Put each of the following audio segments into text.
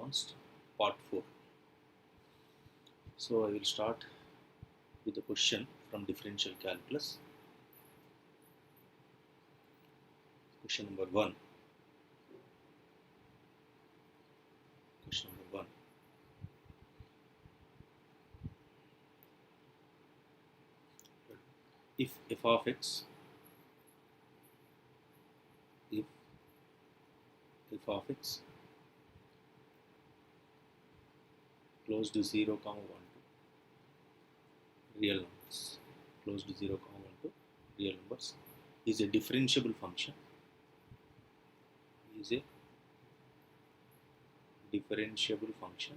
Advanced Part 4. So I will start with the question from differential calculus. Question number 1. Question number 1. If f of x, if f of x close to 0, 1 to real numbers, close to 0, 1 to real numbers, is a differentiable function, is a differentiable function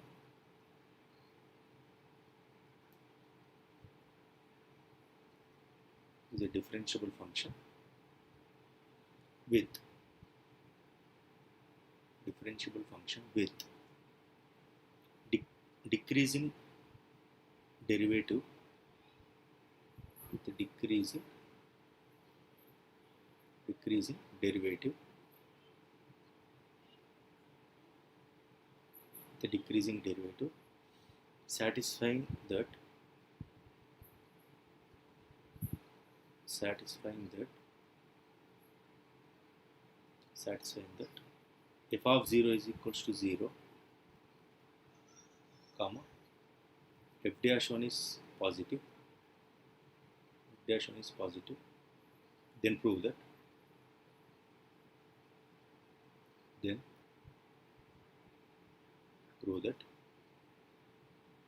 is a differentiable function with decreasing derivative with the decreasing derivative satisfying that f of 0 is equals to 0, comma, f dash 1 is positive, then prove that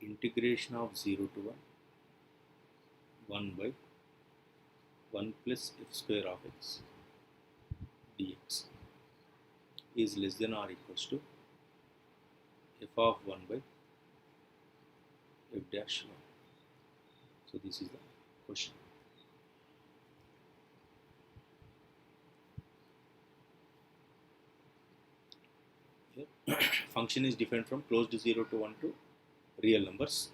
integration of 0 to 1 by 1 plus f square of x dx is less than or equals to f of 1 by f dash 1. So this is the question. Here, function is different from close to 0 to 1 to real numbers,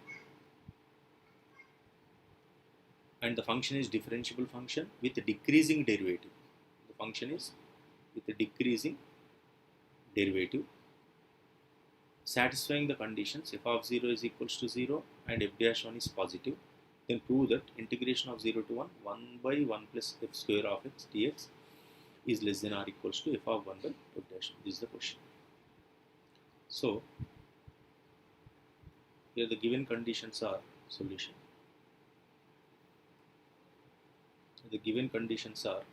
and the function is differentiable function with a decreasing derivative. The function is with a decreasing derivative satisfying the conditions f of 0 is equals to 0 and f dash 1 is positive. Then prove that integration of 0 to 1 by 1 plus f square of x dx is less than or equals to f of 1 by f dash 1. This is the question. So here the given conditions are solution. The given conditions are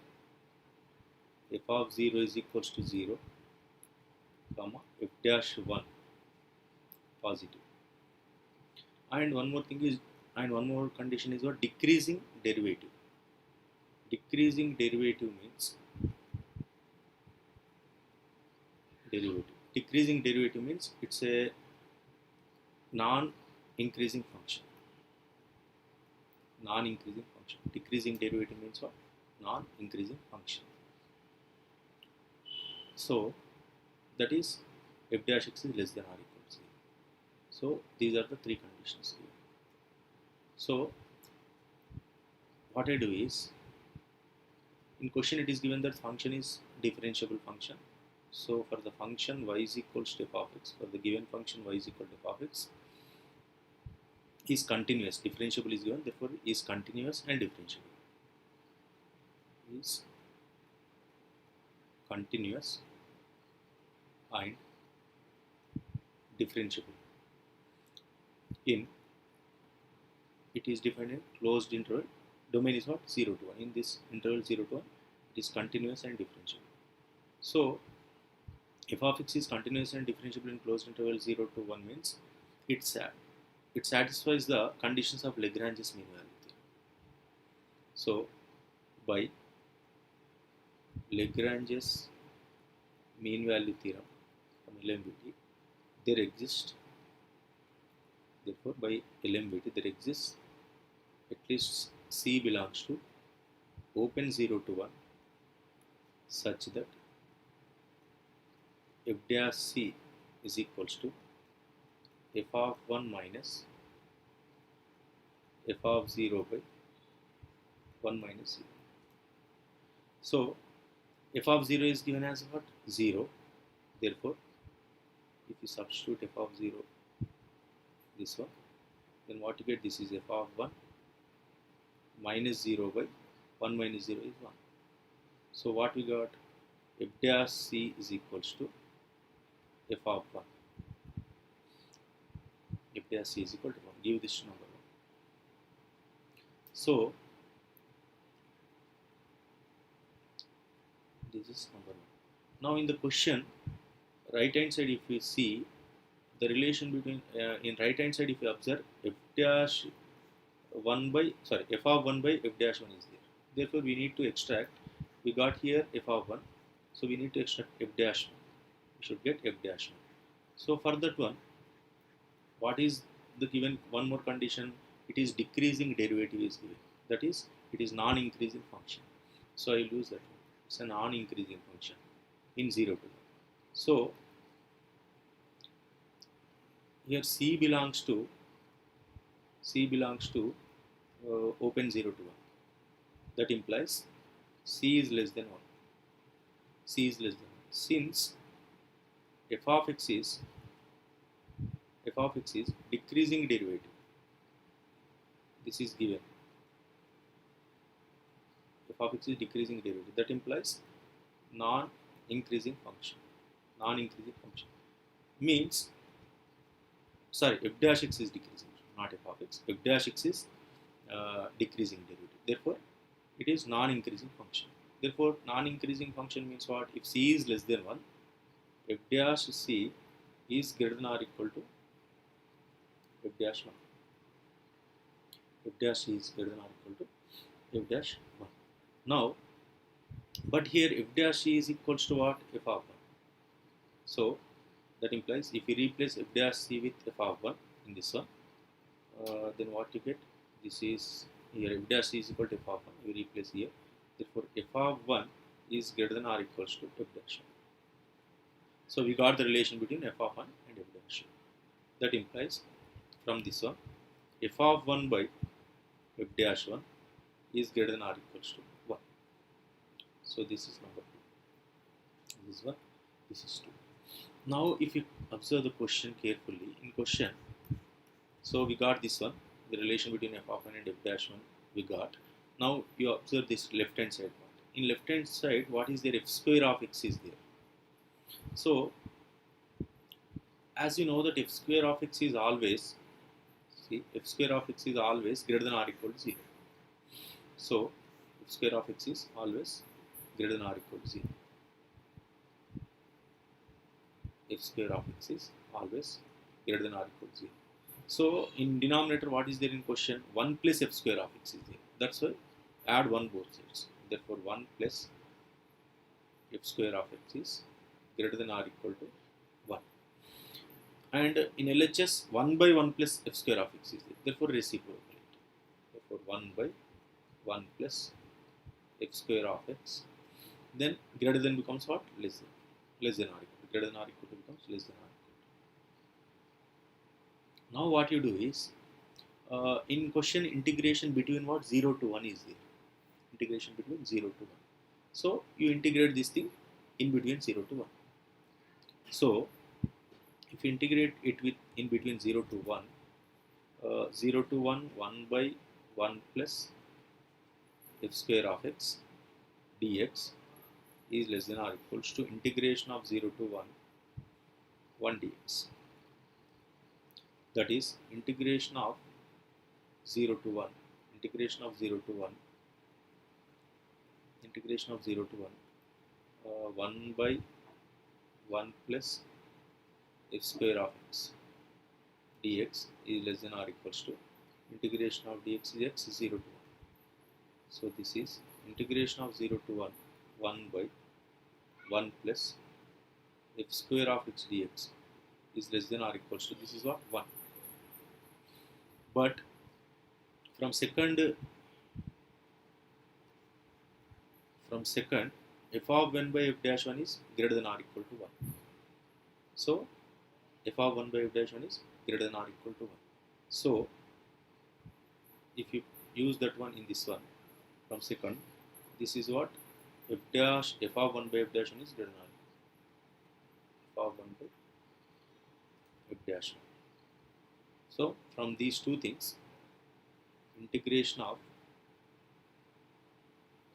f of 0 is equals to 0, comma, f dash 1 positive. And one more condition is what? Decreasing derivative. Decreasing derivative means it's a non-increasing function. Decreasing derivative means what? Non-increasing function. So that is f dash x is less than or equal to 0. So these are the three conditions here. So what I do is, in question it is given that function is differentiable function. So for the function y is equals to f of x, for the given function y is equal to f of x, is continuous. Differentiable is given, therefore is continuous and differentiable. Is continuous and differentiable. In it is defined in closed interval. Domain is what? 0 to 1. In this interval 0 to 1, it is continuous and differentiable. So f of x is continuous and differentiable in closed interval 0 to 1 means it satisfies the conditions of Lagrange's mean value theorem. So by Lagrange's mean value theorem from LMVT, there exists at least C belongs to open 0 to 1 such that f dash C is equals to f of 1 minus f of 0 by 1 minus 0. So f of 0 is given as what? 0. Therefore if you substitute f of 0 this one, then what you get, this is f of 1 minus 0 by 1 minus 0 is 1. So what we got, f dash c is equals to f of 1. F dash c is equal to 1. Give this number 1. So this is number 1. Now in the question, right hand side if we see the relation between in right hand side if you observe f dash 1 by f of 1 by f dash 1 is there. Therefore we need to extract, we got here f of 1, so we need to extract f dash 1. We should get f dash 1. So for that one, what is the given one more condition? It is decreasing derivative is given. That is, it is non-increasing function. So I will use that one. It's a non-increasing function in 0 to 1. So here C belongs to open 0 to 1. That implies C is less than 1. C is less than 1. Since f of x is decreasing derivative, this is given. F of x is decreasing derivative. That implies non-increasing function. Non-increasing function means, sorry, f dash x is decreasing, not f of x. F dash x is decreasing derivative. Therefore, it is non-increasing function. Therefore, non-increasing function means what? If c is less than 1, f dash c is greater than or equal to f dash 1. F dash c is greater than or equal to f dash 1. Now, but here f dash c is equals to what? F of 1. So, that implies if we replace f dash c with f of 1 in this one, then what you get? This is here f dash c is equal to f of 1. We replace here. Therefore, f of 1 is greater than or equals to f dash 1. So we got the relation between f of 1 and f dash 1. That implies from this one, f of 1 by f dash 1 is greater than or equals to 1. So this is number 2. This is 1. This is 2. Now if you observe the question carefully, in question, so we got this one, the relation between f of 1 and f dash 1 we got. Now you observe this left hand side part. In left hand side, what is there? F square of x is there. So as you know that f square of x is always, see, f square of x is always greater than or equal to 0. So f square of x is always greater than or equal to 0. F square of x is always greater than or equal to 0. So in denominator, what is there in question? 1 plus f square of x is there. That's why add 1 both sides. Therefore 1 plus f square of x is greater than or equal to 1. And in LHS, 1 by 1 plus f square of x is there. Therefore reciprocate. Therefore 1 by 1 plus f square of x. Then greater than becomes what? Less than or equal to. Greater than or equal to becomes less than or equal to. Now what you do is, in question integration between what? 0 to 1 is there. Integration between 0 to 1. So you integrate this thing in between 0 to 1. So if you integrate it with in between 0 to 1, 0 to 1, 1 by 1 plus f square of x dx is less than or equals to integration of 0 to 1 dx. That is integration of 0 to 1, integration of 0 to 1, integration of 0 to 1, 1 by 1 plus f square of x dx is less than or equals to integration of dx is x is 0 to 1. So this is integration of 0 to 1, 1 by 1 plus f square of x dx is less than or equals to, this is what? 1. But from second f of 1 by f dash 1 is greater than or equal to 1. So f of 1 by f dash 1 is greater than or equal to 1. So if you use that one in this one, from second, this is what? F of 1 by f dash 1 is greater than or equal to f of 1 by f dash. So from these two things, integration of,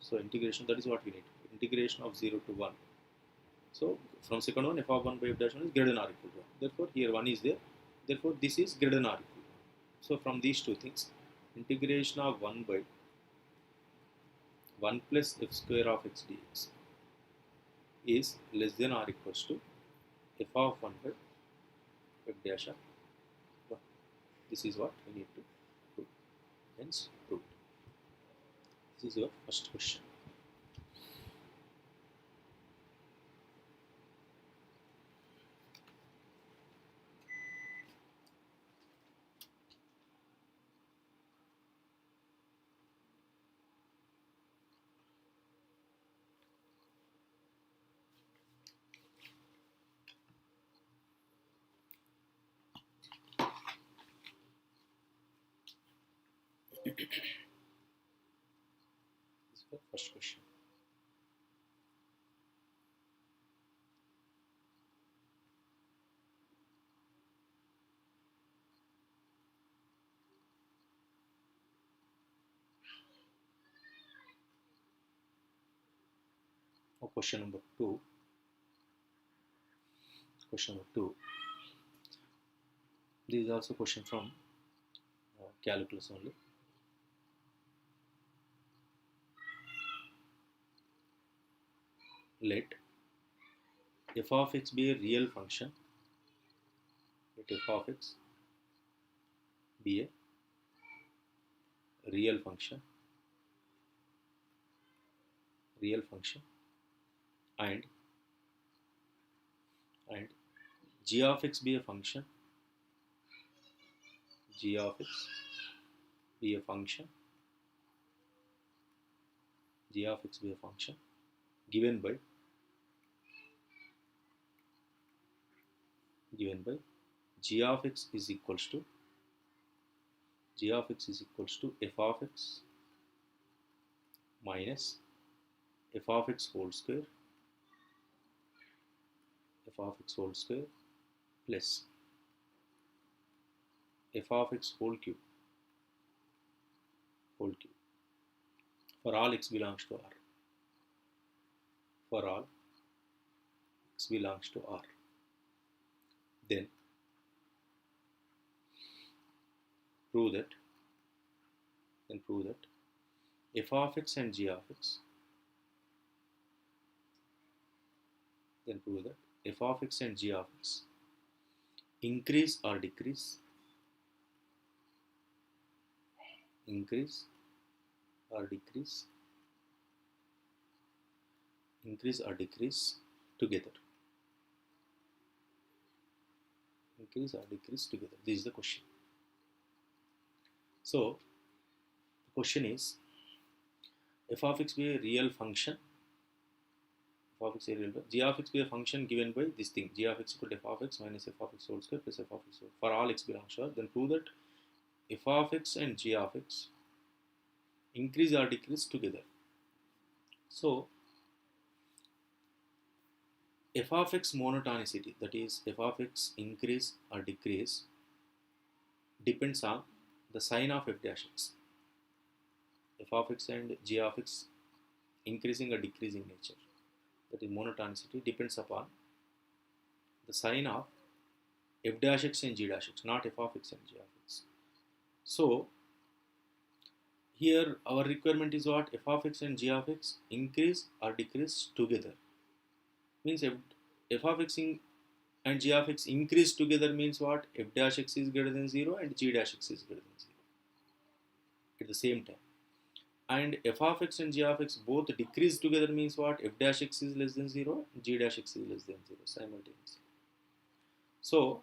so integration, that is what we need, integration of 0 to 1. So from second one, f of 1 by f dash 1 is greater than or equal to 1. Therefore here 1 is there, therefore this is greater than or equal to 1. So from these two things, integration of 1 by 1 plus f square of x dx is less than or equals to f of 1 by f dash of 1. This is what we need to prove. Hence proved. This is your first question. This is your first question. Now question number 2. Question number 2. This is also question from calculus only. Let f of x be a real function. Let f of x be a real function, and g of x be a function, g of x be a function, g of x be a function given by g of x is equals to f of x minus f of x whole square plus f of x whole cube for all x belongs to R. For all x belongs to R. Then prove that f of x and g of x, increase or decrease together. This is the question. So the question is, f of x be a real function, g of x be a function given by this thing, g of x equal to f of x minus f of x whole square plus f of x for all x belongs to R. Then prove that f of x and g of x increase or decrease together. So f of x monotonicity, that is f of x increase or decrease, depends on the sign of f dash x. F of x and g of x increasing or decreasing nature, that is monotonicity, depends upon the sign of f dash x and g dash x, not f of x and g of x. So here our requirement is what? F of x and g of x increase or decrease together. Means f of x and g of x increase together means what? F dash x is greater than 0 and g dash x is greater than 0 at the same time. And f of x and g of x both decrease together means what? F dash x is less than 0 and g dash x is less than 0 simultaneously. So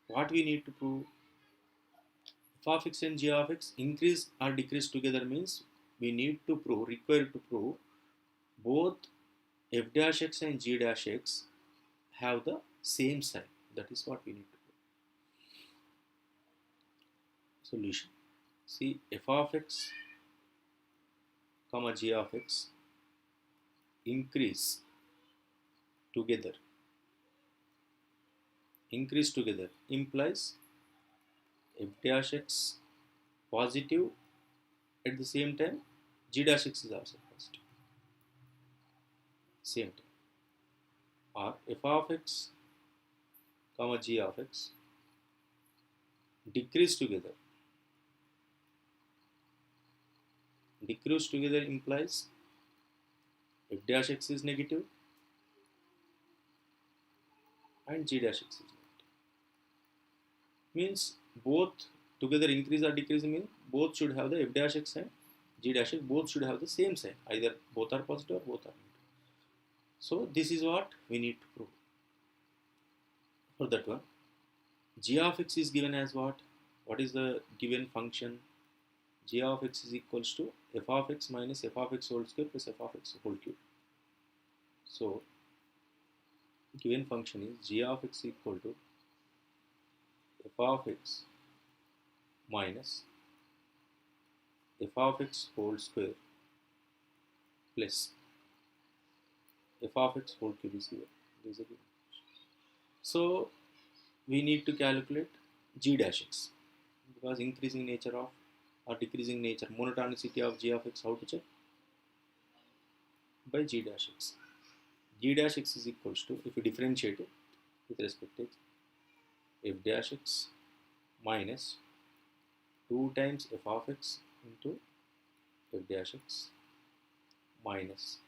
what we need to prove? F of x and g of x increase or decrease together means we need to prove, required to prove, both f dash x and g dash x have the same sign. That is what we need to prove. Solution. See, f of x comma g of x increase together increase together implies f dash x positive at the same time g dash x is also positive same time, or f of x comma g of x decrease together. Decrease together implies f dash x is negative and g dash x is negative. Means both together increase or decrease means both should have the f dash x and g dash x both should have the same sign. Either both are positive or both are negative. So this is what we need to prove. For that one, g of x is given as what? What is the given function? G of x is equals to f of x minus f of x whole square plus f of x whole cube. So given function is g of x equal to f of x minus f of x whole square plus f of x whole cube is given. This is a given. So we need to calculate g dash x because increasing nature of or decreasing nature monotonicity of g of x, how to check? By g dash x. G dash x is equals to, if you differentiate it with respect to f dash x minus 2 times f of x into f dash x minus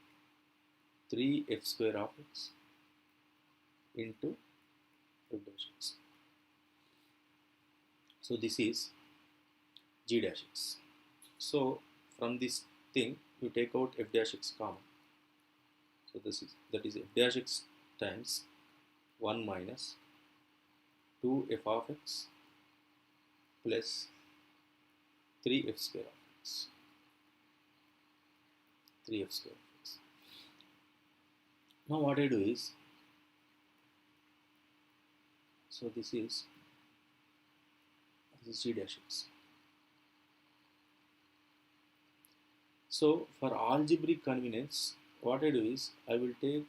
3f square of x into f dash x. So this is g dash x. So from this thing you take out f dash x common. So that is f dash x times 1 minus 2f of x plus 3f square of x. 3f square of x. Now what I do is, so this is g dash x. So for algebraic convenience, what I do is I will take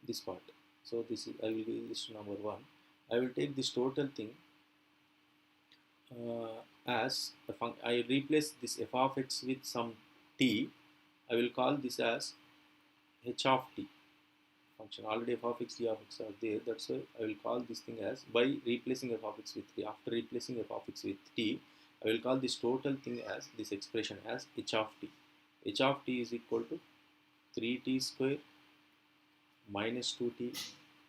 this part. So this is, I will give this to number 1. I will take this total thing as I replace this f of x with some t. I will call this as h of t function. Already f of x, g of x are there. That's why I will call this thing as, by replacing f of x with t. After replacing f of x with t, I will call this total thing as, this expression as h of t. H of t is equal to 3t square minus 2t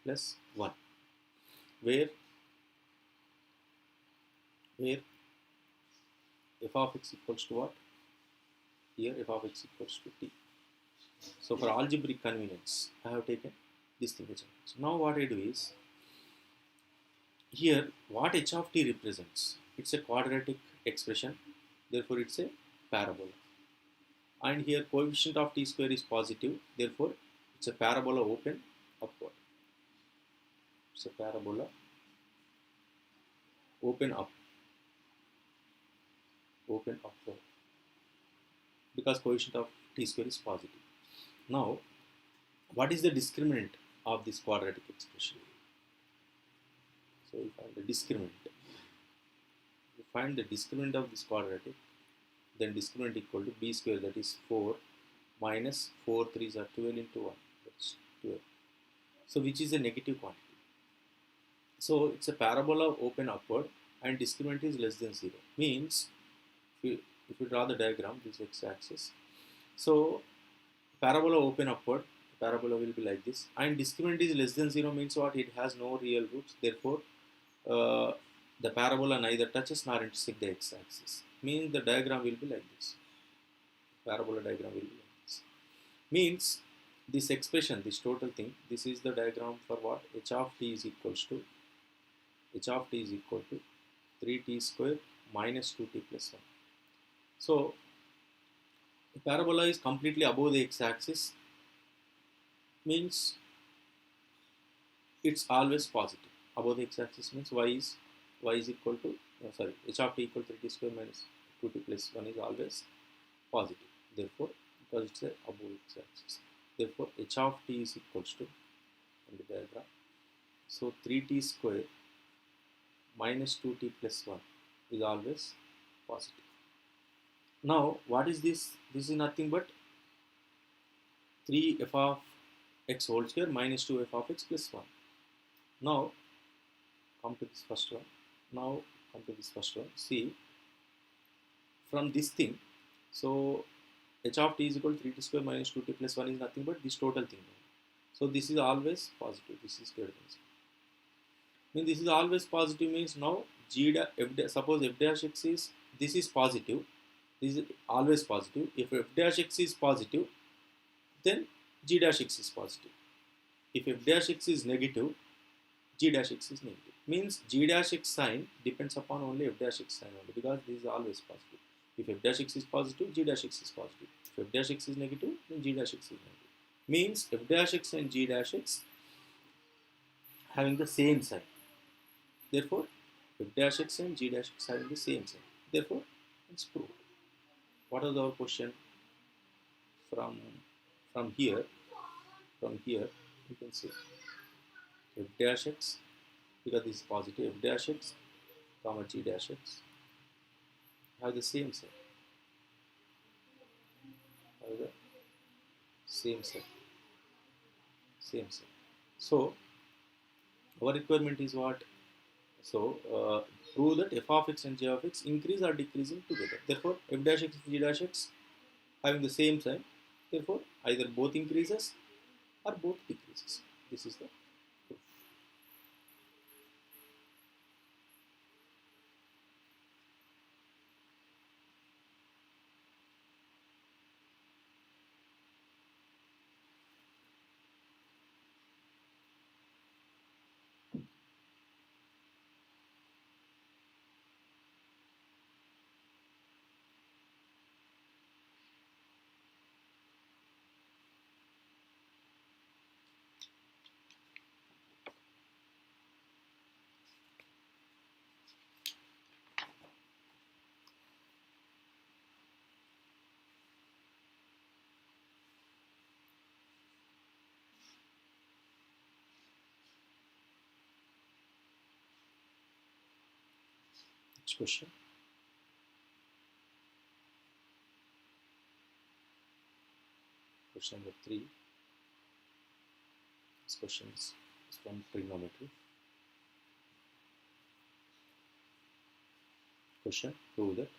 plus 1, where f of x equals to what? Here f of x equals to t. So for algebraic convenience, I have taken this thing h of x. Now what I do is, here what h of t represents? It's a quadratic expression, therefore it's a parabola. And here coefficient of t square is positive, therefore it's a parabola open upward. It's a parabola open upward, because coefficient of t square is positive. Now what is the discriminant of this quadratic expression? So we find the discriminant. We find the discriminant of this quadratic, then discriminant equal to b square, that is 4 minus 4 3s are 12 into 1, that's 12. So which is a negative quantity. So it's a parabola open upward and discriminant is less than 0. Means if you draw the diagram, this x-axis. So parabola open upward, parabola will be like this, and discriminant is less than 0 means what? It has no real roots, therefore the parabola neither touches nor intersects the x-axis. Means the diagram will be like this. Parabola diagram will be like this. Means this expression, this total thing, this is the diagram for what? H of t is equals to 3t square minus 2t plus 1. So the parabola is completely above the x-axis, means it's always positive. Above the x-axis means y is equal to, h of t equal to 3t square minus 2t plus 1 is always positive. Therefore, because it's a above x-axis, therefore h of t is equals to, in the diagram, so 3t square minus 2t plus 1 is always positive. Now what is this? This is nothing but 3 f of x whole square minus 2 f of x plus 1. Now come to this first one. Now come to this first one. See, from this thing, so h of t is equal to 3t square minus 2t plus 1 is nothing but this total thing. So this is always positive. This is greater than 0. Mean this is always positive means now g f suppose f dash x is, this is positive. This is always positive. If f dash x is positive, then g dash x is positive. If f dash x is negative, g dash x is negative. Means g dash x sign depends upon only f dash x sign only, because this is always positive. If f dash x is positive, g dash x is positive. If f dash x is negative, then g dash x is negative. Means f dash x and g dash x having the same sign. Therefore, f dash x and g dash x having the same sign. Therefore, it's proved. What is our question? From here, you can say f dash x, because this is positive, f dash x comma g dash x have the same sign. Have the same sign. Same sign. So our requirement is what? So prove that f of x and g of x increase or decreasing together. Therefore, f dash x and g dash x having the same sign. Therefore, either both increases or both decreases. This is the proof. Next question. Question number 3. This question is from trigonometry. Question: prove that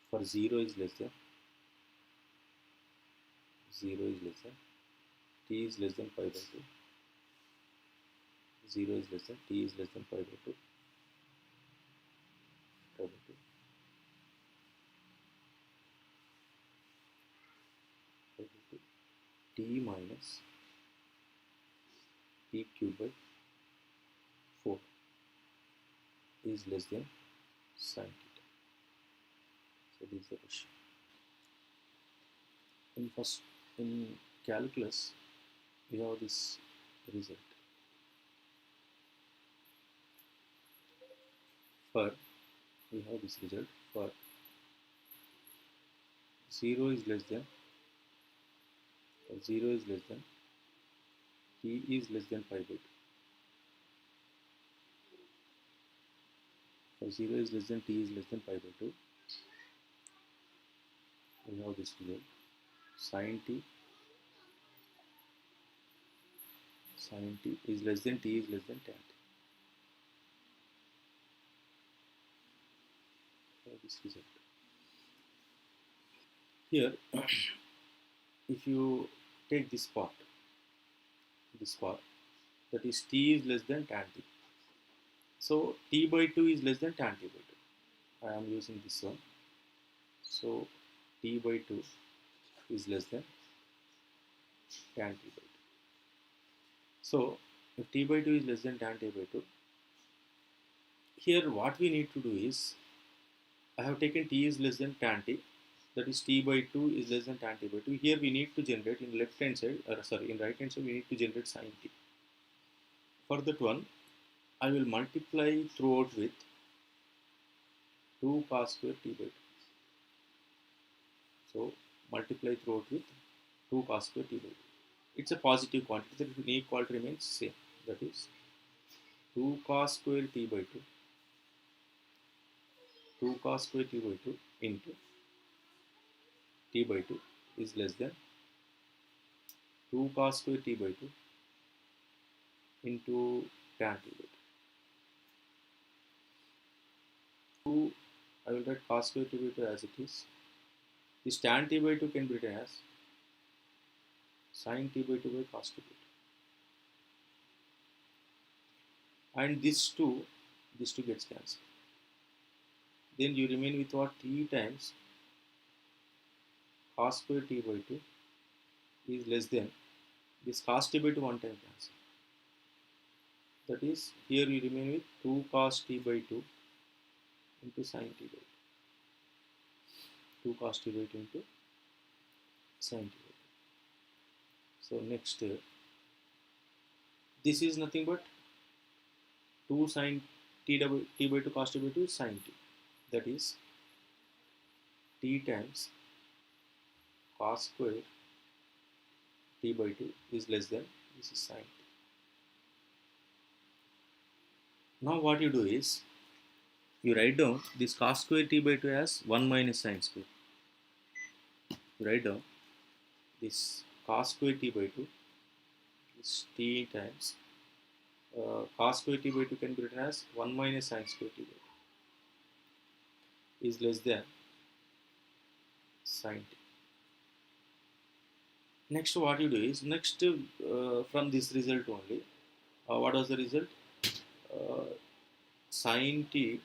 for 0 is less than t is less than pi by 2. 0 is less than t is less than pi by 2. Pi by 2. Pi by 2. T minus p cube by 4 is less than sin theta. So this is the question. In calculus, we have this result. For 0 is less than t is less than pi by 2. For 0 is less than t is less than pi by 2. We have this result. Sin t is less than t is less than tan t. We have this result. Here, if you take this part, that is t is less than tan t. So t by 2 is less than tan t by 2. I am using this one. So t by 2 is less than tan t by 2. So if t by 2 is less than tan t by 2, here what we need to do is, I have taken t is less than tan t, that is t by 2 is less than tan t by 2. Here we need to generate in left hand side, in right hand side we need to generate sin t. For that one, I will multiply throughout with 2 cos square t by 2. So multiply throughout with 2 cos square t by 2. it's a positive quantity. The inequality remains same. That is 2 cos square t by 2, 2 cos square t by 2 into t by 2 is less than 2 cos square t by 2 into tan t by 2. I will write cos square t by 2 as it is. This tan t by 2 can be written as sin t by 2 by cos t by 2. And this 2 gets cancelled. Then you remain with what? T times cos square t by 2 is less than this cos t by 2 one time cancel. That is, here you remain with 2 cos t by 2 into sin t by 2. 2 cos t by 2 into sin t by 2. So next, this is nothing but 2 sin t by 2 cos t by 2 is sin t. That is t times cos square t by 2 is less than this is sin t. Now what you do is you write down this cos square t by 2 as 1 minus sin square. You write down this cos square t by 2 is t times cos square t by 2 can be written as 1 minus sin square t by 2 is less than sin t. Next what you do is, next from this result only, what was the result? Sin t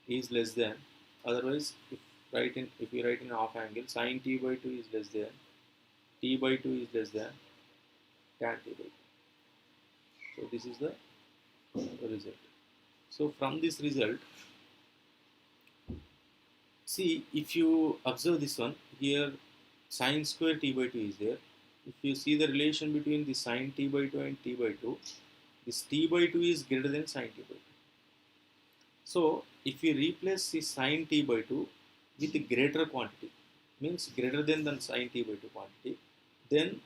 is less than, otherwise if we write in half angle, sin t by 2 is less than, t by 2 is less than tan t by 2. So this is the result. So from this result, see, if you observe this one, here sin square t by 2 is there. If you see the relation between the sin t by 2 and t by 2, this t by 2 is greater than sin t by 2. So if you replace the sin t by 2 with a greater quantity, means greater than sin t by 2 quantity, then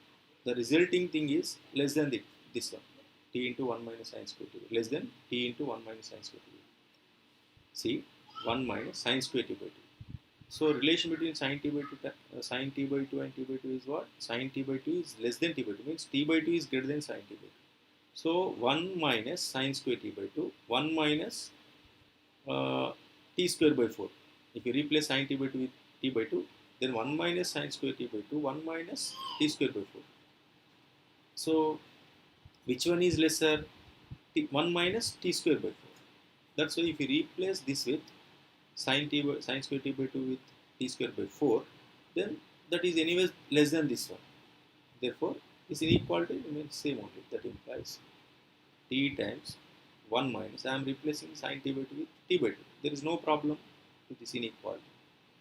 the resulting thing is less than this one, t into 1 minus sin square t, less than t into 1 minus sin square t. See, 1 minus sin square t by 2. So relation between sin t by 2 and t by 2 is what? Sin t by 2 is less than t by 2, means t by 2 is greater than sin t by 2. So 1 minus sin square t by 2, 1 minus t square by 4. If you replace sin t by 2 with t by 2, then 1 minus sin square t by 2, 1 minus t square by 4. So which one is lesser? 1 minus t square by 4. That's why if you replace this with sin square t by 2 with t square by 4, then that is anyways less than this one. Therefore, this inequality remains same only. That implies t times 1 minus, I am replacing sin t by 2 with t by 2. There is no problem with this inequality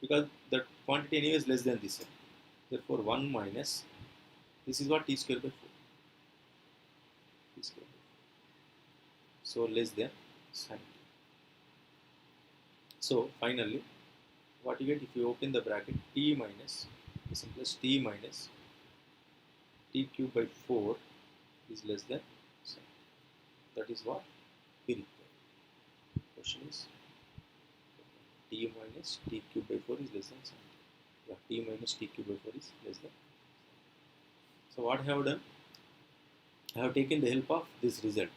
because the quantity anyway is less than this one. Therefore, 1 minus, this is what t square by 4. T square by 4. So less than sin t. So finally, what you get if you open the bracket, t minus, this implies t minus t cube by 4 is less than sin. That is what we require. Question is t minus t cube by 4 is less than sin. Yeah, t minus t cube by 4 is less than. So what I have done? I have taken the help of this result.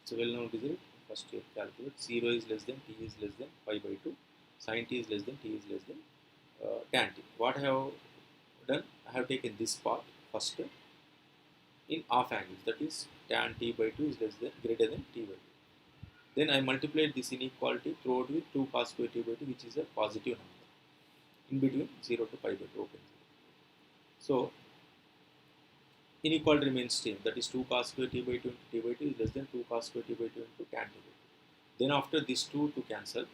It's a well-known result. First you calculate 0 is less than t is less than pi by 2, sin t is less than t is less than tan t. What I have done? I have taken this part first in half angles, that is tan t by 2 is less than greater than t by 2. Then I multiplied this inequality throughout with 2 cos square t by 2, which is a positive number in between 0 to pi by 2 open. So inequality remains same, that is 2 cos square t by 2 into t by 2 is less than 2 cos square t by 2 into tan t by 2. Then after this 2 to cancel,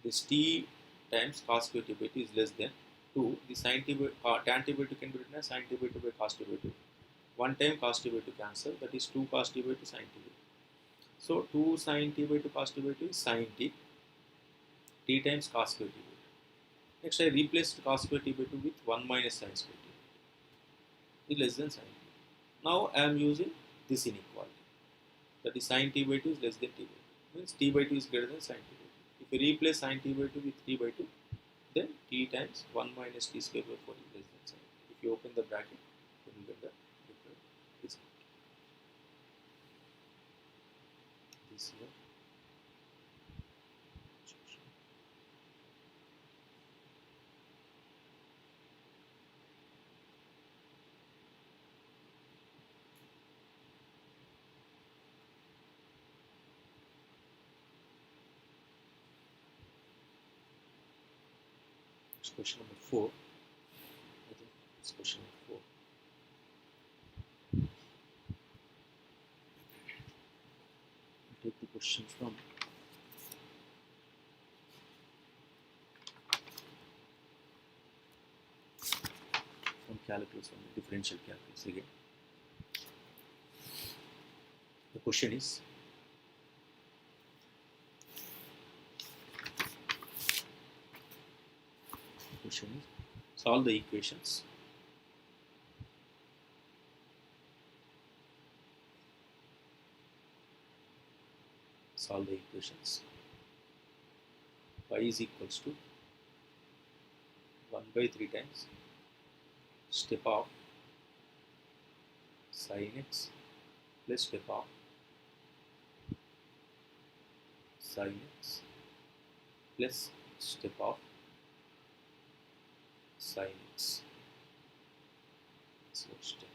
this t times cos square t by 2 is less than 2. The sin t by, tan t by 2 can be written as sin t by 2 by cos t by 2. One time cos t by 2 cancel, that is 2 cos t by 2 sin t by 2. So 2 sin t by 2 cos t by 2 is sin t, t times cos square t by 2. Next I replaced cos square t by 2 with 1 minus sin square t. is less than sin t. Now I am using this inequality, that is sin t by 2 is less than t by 2. Means t by 2 is greater than sin t by 2. If you replace sin t by 2 with t by 2, then t times 1 minus t square by 4 is less than sin t. If you open the bracket, you will get the required result. This is the solution. It's question number 4. I think it's question number 4. Take the question from calculus, from differential calculus again. The question is, solve the equations y is equals to 1 by 3 times step of sin x plus step of sin x plus step of sin x. So step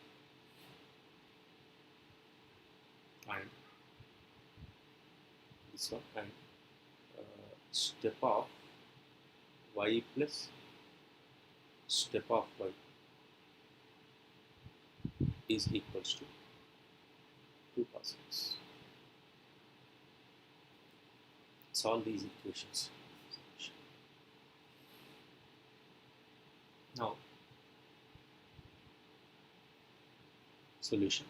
and this one, and step of y plus step of y is equals to 2 cos x. Solve these equations. Now, solution.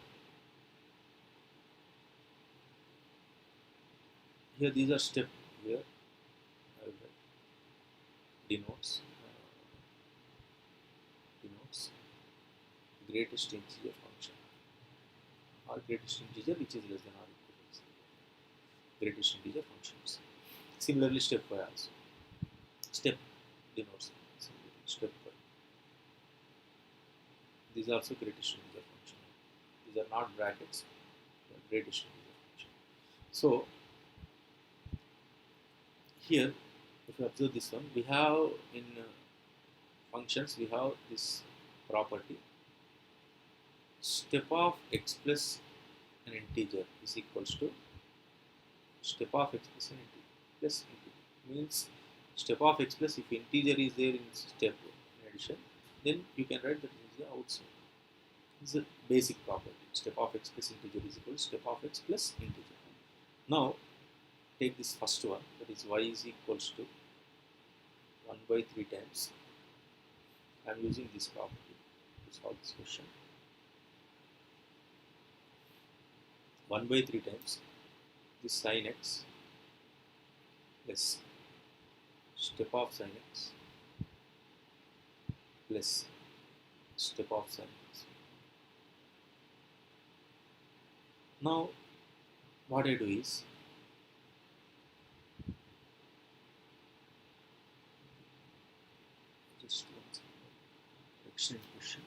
Here these are step. Here I will write denotes greatest integer function or greatest integer which is less than or equal to 0. Greatest integer functions. Similarly, step y also. Step denotes step y. These are also greatest integer function. These are not brackets, they are greatest integer function. So here, if you observe this one, we have in functions, we have this property, step of x plus an integer is equals to step of x plus an integer plus integer. Means step of x plus, if integer is there in step in addition, then you can write that is the outside. This is a basic property. Step of x plus integer is equal to step of x plus integer. Now take this first one, that is y is equals to 1 by 3 times. I am using this property to solve this question. 1 by 3 times this sin x plus step of sin x plus step of sin x. Now what I do is, just one second, extend question,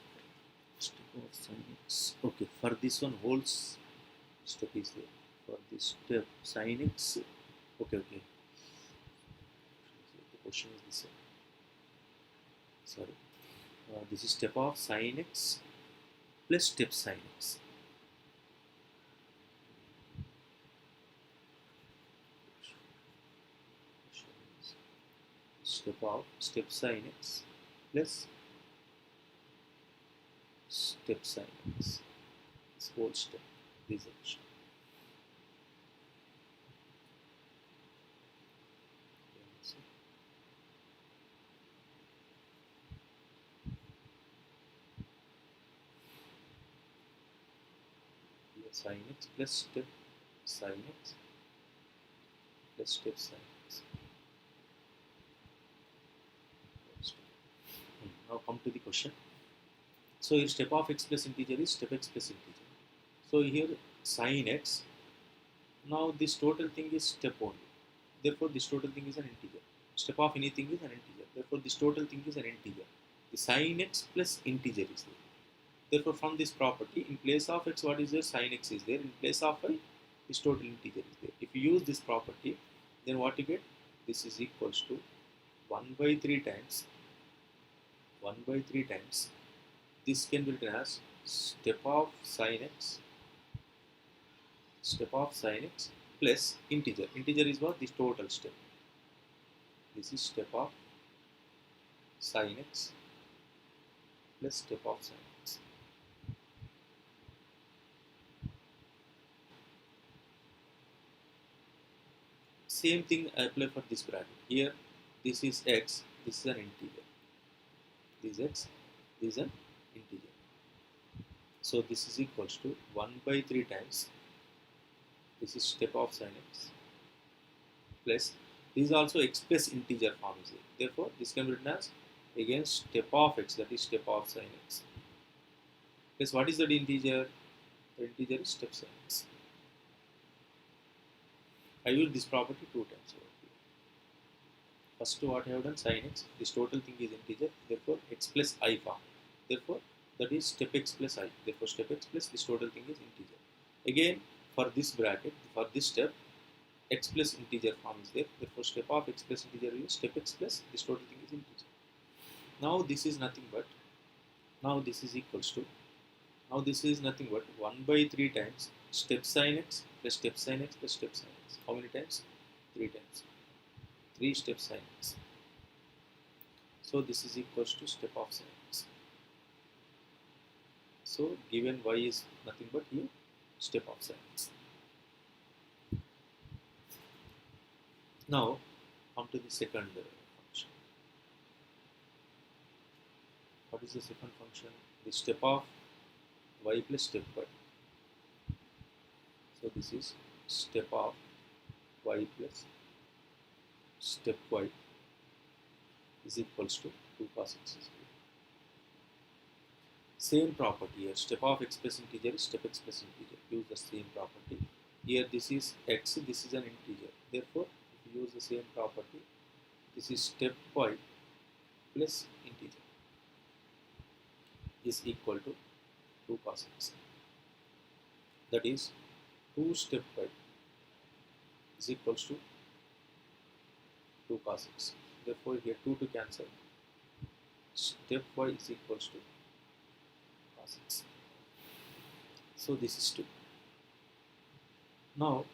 step of sin x. Okay, for this one whole step is there. For this step sin x, okay. The question is this one. Sorry, this is step of sin x plus step sin x. Step of step sin x plus step sin x. This whole step is addition. Sin x plus step sin x plus step sin x. Now come to the question. So here step of x plus integer is step x plus integer. So here sin x, now this total thing is step only. Therefore this total thing is an integer. Step of anything is an integer. Therefore this total thing is an integer. The sin x plus integer is there. Therefore from this property, in place of x what is there? Sin x is there. In place of y, this total integer is there. If you use this property, then what you get? This is equals to 1 by 3 times 1 by 3 times. This can be written as step of sin x plus integer. Integer is what? This total step. This is step of sin x plus step of sin x. Same thing I apply for this bracket. Here, this is x, this is an integer. This is x, this is an integer. So this is equals to 1 by 3 times. This is step of sin x plus this is also x plus integer form is here. Therefore, this can be written as again step of x, that is step of sin x. Plus what is the integer? The integer is step sin x. I use this property 2 times over here. First what I have done, sin x, this total thing is integer, therefore x plus I form. Therefore, that is step x plus I. Therefore, step x plus this total thing is integer. Again, for this bracket, for this step, x plus integer form is there. Therefore, step of x plus integer is step x plus this total thing is integer. Now this is nothing but, now this is equals to, now this is nothing but 1 by 3 times step sin x plus step sin x plus step sin x. How many times? 3 times. 3 step sin x. So this is equals to step of sin x. So given y is nothing but here step of sin x. Now come to the second function. What is the second function? The step of y plus step y. So this is step of y plus step y is equals to 2 cos x squared. Same property here, step of x plus integer is step x plus integer. Use the same property. Here this is x, this is an integer. Therefore, if you use the same property, this is step y plus integer is equal to 2 cos x. That is 2 step y is equals to 2 cos x. Therefore, here 2 to cancel. Step y is equals to cos x. So this is 2. Now,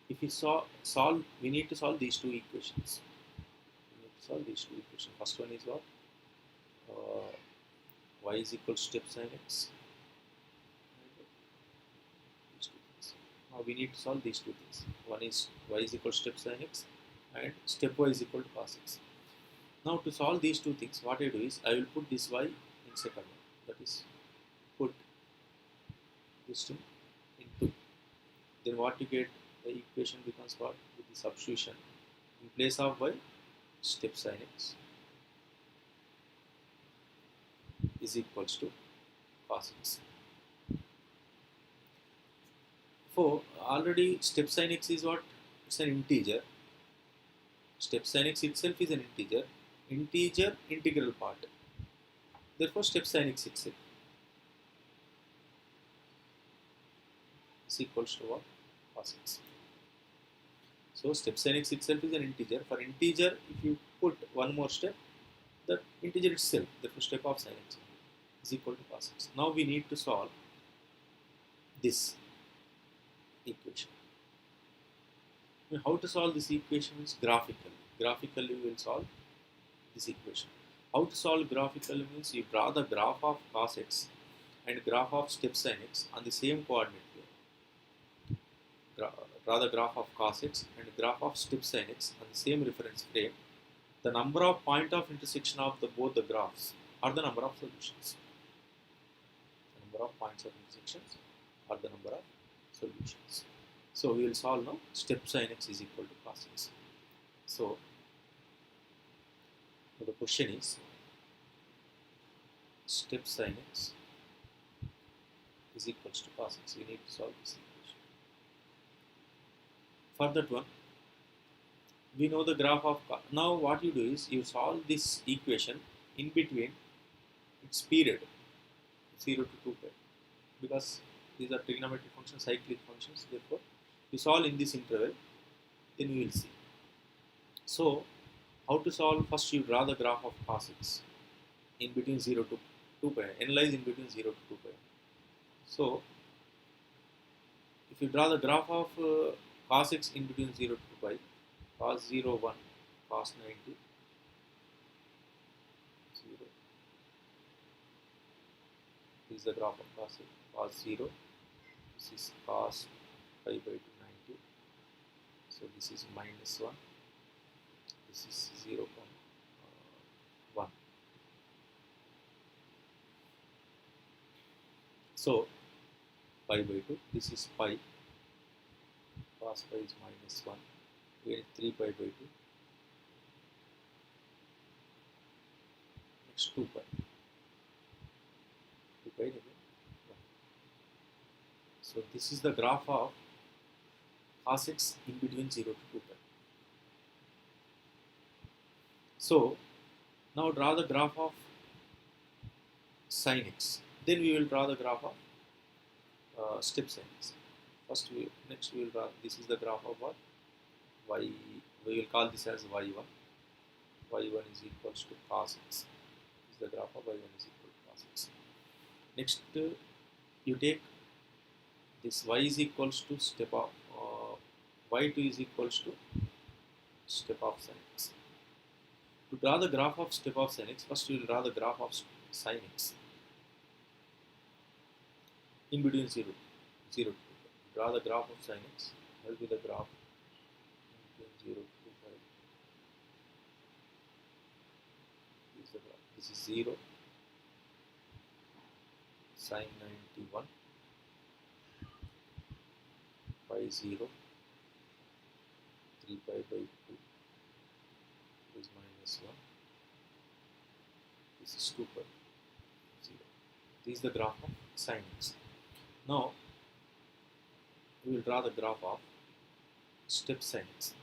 if we solve, we need to solve these two equations. First one is what? Y is equal to step sin x. Now we need to solve these two things. One is y is equal to step sin x and step y is equal to cos x. Now to solve these two things, what I do is I will put this y in second one. That is, put this thing in 2. Then what you get, the equation becomes what? With the substitution. In place of y, step sin x is equals to cos x. For already step sin x is what? It's an integer. Step sin x itself is an integer. Integer integral part. Therefore, step sin x itself is equals to what? Cos x. So step sin x itself is an integer. For integer, if you put one more step, the integer itself, therefore step of sin x is equal to cos x. Now we need to solve this equation. Now, how to solve this equation is graphically. Graphically we will solve this equation. How to solve graphically means you draw the graph of cos x and graph of step sin x on the same coordinate plane. Draw the graph of cos x and graph of step sin x on the same reference frame. The number of point of intersection of both the graphs are the number of solutions. The number of points of intersections are the number of solutions. So we will solve now step sin x is equal to cos x. So the question is step sin x is equals to cos x. We need to solve this equation. For that one, we know the graph of now what you do is you solve this equation in between its period 0 to 2 pi, because these are trigonometric functions, cyclic functions. Therefore, you solve in this interval, then we will see. So, how to solve? First, you draw the graph of cos x in between 0 to 2 pi, analyze in between 0 to 2 pi. So, if you draw the graph of cos x in between 0 to 2 pi, cos 0, 1, cos 90, 0. This is the graph of cos x, cos 0. This is cos pi by 2, 90. So, this is minus 1. This is 0, 1. So, pi by 2, this is pi, cos pi is minus 1, here 3 pi by 2, next 2 pi, 2 pi again 1. So, this is the graph of cos x in between 0 to 2 pi. So, now draw the graph of sin x. Then we will draw the graph of step sin x. Next we will draw. This is the graph of what? Y. We will call this as y1. Y1 is equals to cos x. This is the graph of y1 is equal to cos x. Next, you take this y is equals to step of y2 is equals to step of sin x. To draw the graph of step of sin x, first we will draw the graph of sin x in between 0 to 2 pi. Draw the graph of sin x. What will be the graph in between 0 to 2 pi? This is the graph. This is 0, sin 91, pi 0, 3 pi by 2 is minus 1. This is 2 pi, 0. This is the graph of sin x. Now, we will draw the graph of step sin x.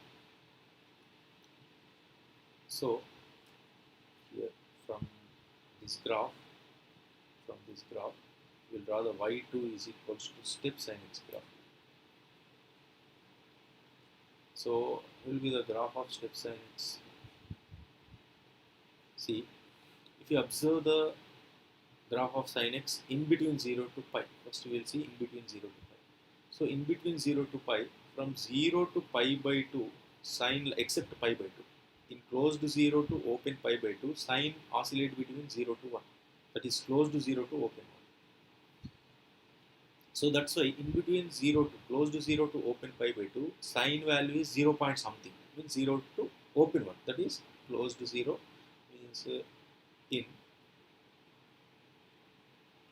So, here from this graph, we will draw the y2 is equals to step sin x graph. So, what will be the graph of step sin x? See, if you observe the graph of sin x in between 0 to pi, first we will see in between 0 to pi. So, in between 0 to pi, from 0 to pi by 2, sine except pi by 2. In closed 0 to open pi by 2, sine oscillate between 0 to 1. That is closed 0 to open 1. So that's why in between 0 to closed 0 to open pi by 2, sine value is 0 point something, means 0 to open 1. That is closed 0 means in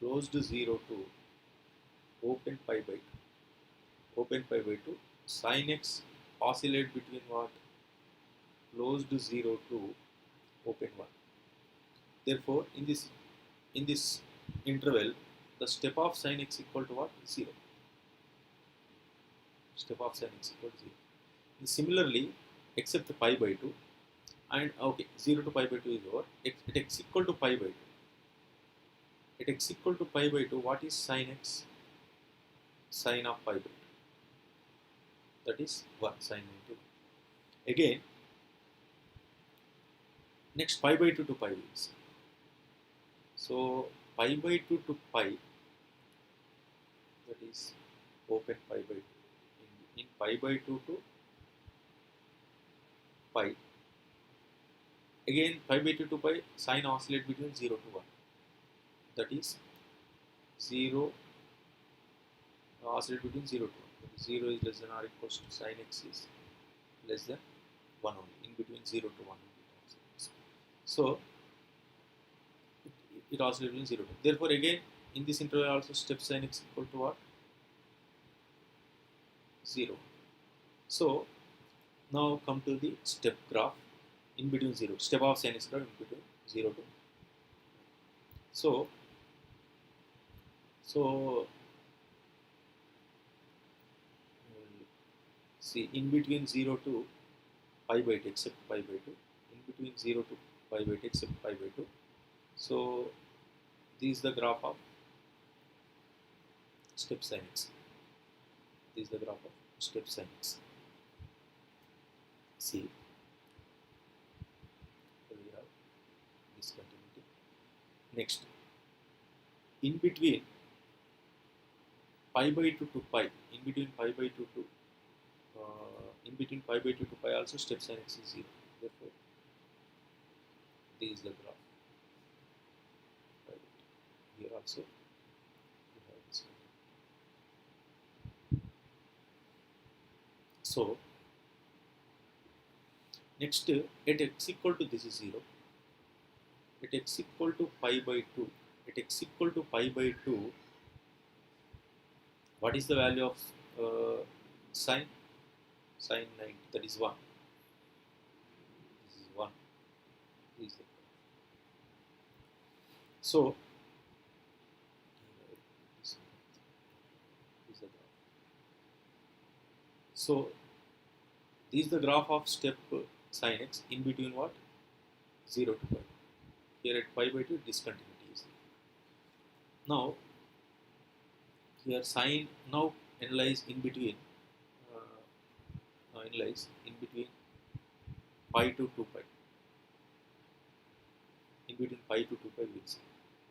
closed 0 to open pi by 2. Open pi by 2, sin x oscillate between what? Closed 0 to open 1. Therefore, in this interval, the step of sin x equal to what? 0. Step of sin x equal to 0. And similarly, except pi by 2, and okay, 0 to pi by 2 is over. At x equal to pi by 2. At x equal to pi by 2, what is sin x? Sin of pi by 2. That is 1, sin 91. Again, next pi by 2 to pi is. So, pi by 2 to pi, that is open pi by 2. In pi by 2 to pi, again pi by 2 to pi, sine oscillate between 0 to 1. That is 0 oscillate between 0 to 1. 0 is less than or equals to sin x is less than 1 only, in between 0 to 1. So, it oscillates between 0 to 1. Therefore, again, in this interval also step sin x equal to what? 0. So, now come to the step graph in between 0. Step of sin x graph in between 0 to So so see, in between 0 to pi by 2 except pi by 2, in between 0 to pi by 2 except pi by 2. So this is the graph of step sin x. This is the graph of step sin x. See, here we have discontinuity. Next, in between pi by 2 to pi, in between pi by 2 to in between pi by 2 to pi also step sin x is 0. Therefore, this is the graph. Here also we have this. So next, at x equal to this is 0, at x equal to pi by 2, at x equal to pi by 2, what is the value of sine? Sine 90, that is 1. This is 1. This is the so this is the graph. So this is the graph of step sin x in between what? 0 to pi. Here at pi by 2 discontinuity is there. Now here sine now analyze in between analyze in between pi to 2 pi. In between pi to 2 pi we will see.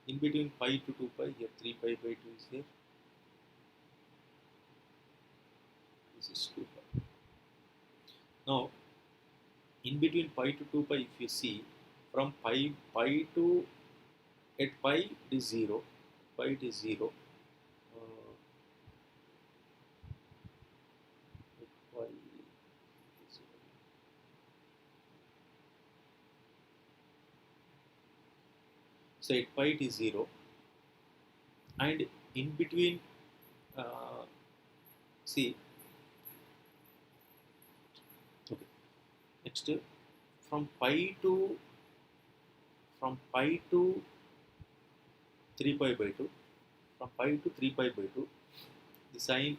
In between pi to 2 pi, here 3 pi by 2 is there. This is 2 pi. Now in between pi to 2 pi, if you see, from pi to at pi it is 0, pi it is 0, at pi it is 0. So at pi it is 0, and in between see, okay, next from pi to 3 pi by 2, from pi to 3 pi by 2, the sin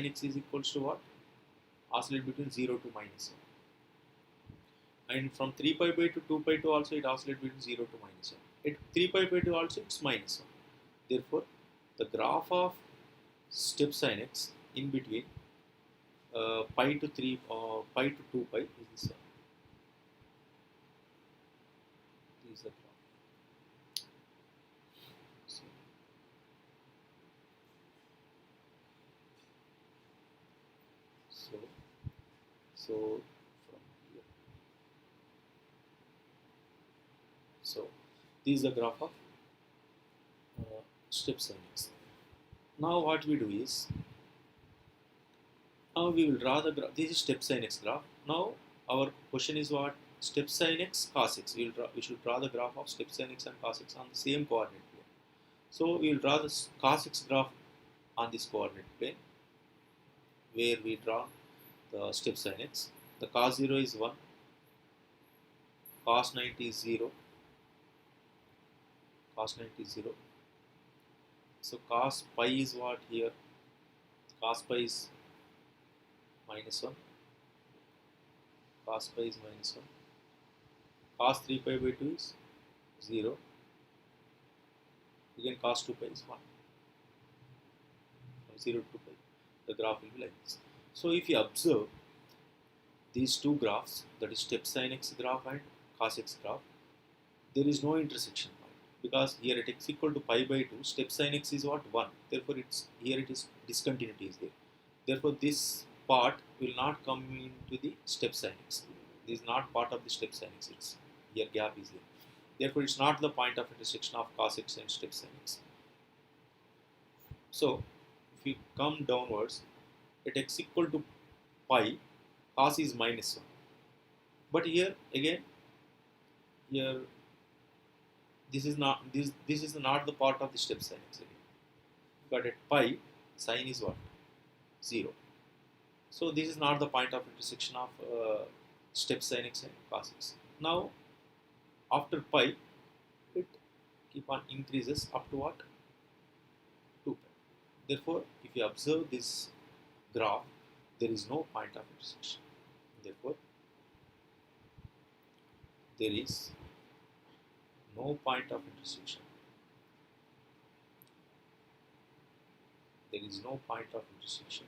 x is equals to what? Oscillate between 0 to minus 1. And from 3 pi by 2 2 pi 2 also it oscillates between 0 to minus 1. At 3 pi by 2 also it's minus 1. Therefore, the graph of step sin x in between pi to 3 pi to 2 pi is this one. This is the graph. So from here. So this is the graph of step sin x. Now what we do is, now we will draw the graph. This is step sin x graph. Now our question is what? Step sin x cos x. We should draw the graph of step sin x and cos x on the same coordinate plane. So we will draw the cos x graph on this coordinate plane, where we draw the step sin x. The cos 0 is 1, cos 90 is 0, cos 90 is 0. So cos pi is what here? Cos pi is minus 1, cos pi is minus 1, cos 3 pi by 2 is 0, again cos 2 pi is 1, from 0 to 2 pi, the graph will be like this. So if you observe these two graphs, that is step sin x graph and cos x graph, there is no intersection point, because here at x equal to pi by 2, step sin x is what? 1. Therefore here it is discontinuity is there. Therefore this part will not come into the step sin x. This is not part of the step sin x. It's here gap is there. Therefore it's not the point of intersection of cos x and step sin x. So if you come downwards, at x equal to pi, cos is minus 1. But here again, here this is not the part of the step sin x again. But at pi, sin is what? 0. So this is not the point of intersection of step sin x and cos x. Now after pi, it keep on increases up to what? 2 pi. Therefore, if you observe this graph, there is no point of intersection. Therefore, there is no point of intersection. There is no point of intersection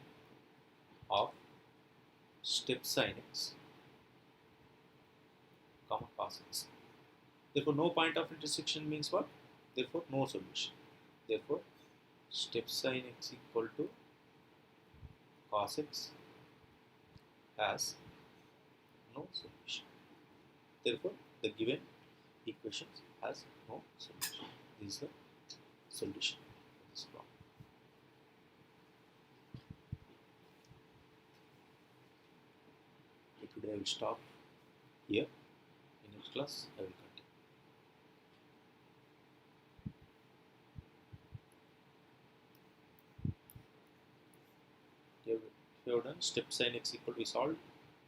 of step sin x, comma cos x. Therefore, no point of intersection means what? Therefore, no solution. Therefore, step sin x equal to cos x has no solution. Therefore, the given equation has no solution. This is the solution of this problem. Okay, today I will stop here. In next class, I will continue. We have done step sin x equal to, we solved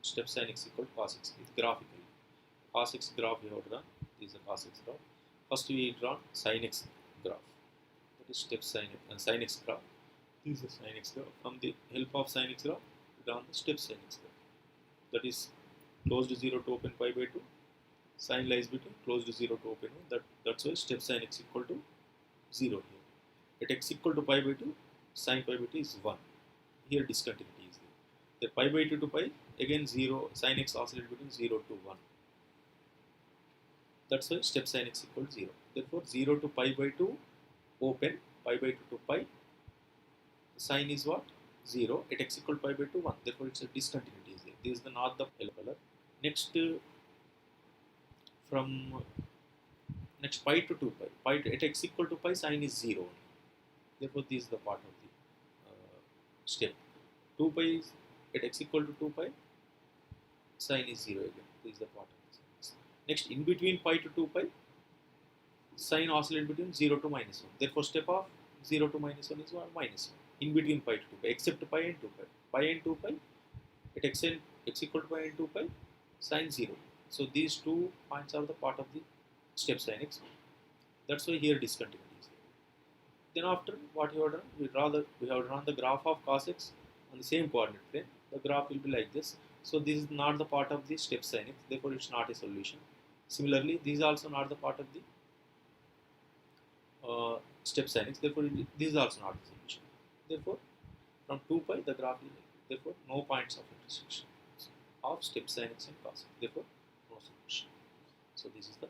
step sin x equal to cos x with graphically. Cos x graph we have drawn. This is the cos x graph. First we drawn sin x graph. That is step sin x graph. This is the sin x graph. From the help of sin x graph, we drawn the step sin x graph. That is closed 0 to open pi by 2. Sin lies between closed 0 to open 1. That's why step sin x equal to 0 here. At x equal to pi by 2, sin pi by 2 is 1. Here discontinuity is there. The pi by 2 to pi, again 0, sin x oscillates between 0 to 1. That's why step sin x equal to 0. Therefore, 0 to pi by 2 open, pi by 2 to pi, sin is what? 0. At x equal to pi by 2, 1. Therefore, it's a discontinuity is there. This is the north of yellow color. Next, from next pi to 2 pi, at x equal to pi, sin is 0. Therefore, this is the part of the step. 2 pi is at x equal to 2 pi, sin is 0 again. This is the part of the sin. Next, in between pi to 2 pi, sin oscillates between 0 to minus 1. Therefore, step of 0 to minus 1 is 1 minus 1. In between pi to 2 pi, except pi and 2 pi. Pi and 2 pi, at x equal to pi and 2 pi, sin 0. So, these 2 points are the part of the step sin x. That's why here discontinuity is there. Then after what you have done, we have drawn the graph of cos x on the same coordinate plane. The graph will be like this. So this is not the part of the step sin x, therefore it's not a solution. Similarly, this is also not the part of the step sin x, therefore this is also not the solution. Therefore, from 2 pi the graph is like, therefore no points of intersection of step sin x and cos x, therefore no solution. So this is the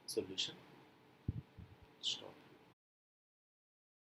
solution. Stop.